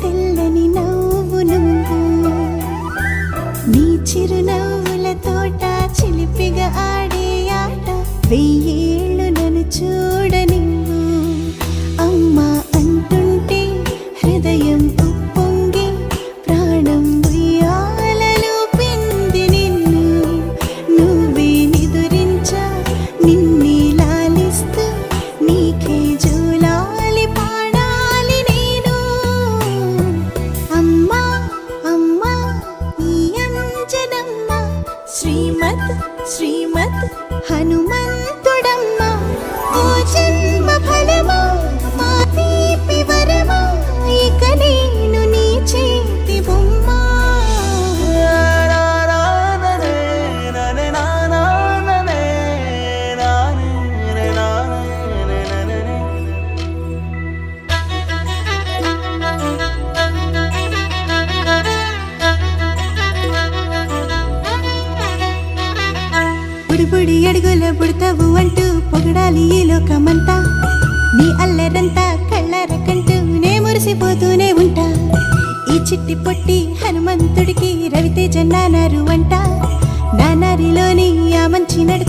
తెల్లని నవ్వు నువ్వు నీ చిరునవ్వుల తోట చిలిపిగా ఆడే ఆట వెయ్యేళ్ళు నన్ను చూడ నువ్వు అమ్మా అంటుంటే హృదయం ఉప్పొంగి ప్రాణం ఉయ్యాలలో పింది నిన్ను నువ్వే నిదురించా నిన్నే లాలిస్తూ నీకే జూలాలి పాడాలి నేను అమ్మా అమ్మా ఈ అంజనమ్మ శ్రీమత్ శ్రీమత్ హనుమంతుడమ్మ ఓ జన్మ ఫలమా మా తీపి వరమా ఇక నేను నీ చేతి బొమ్మ బుడిబుడి అడుగుల బుడతావు అంటూ పొగడాలి ఈ లోకమంతా నీ అల్లరంతా కళ్ళరకంటూ నే మురిసిపోతూనే ఉంటా ఈ చిట్టి పొట్టి హనుమంతుడికి రవితేజ నానారు అంట నానారిలోని ఆ మంచి నడత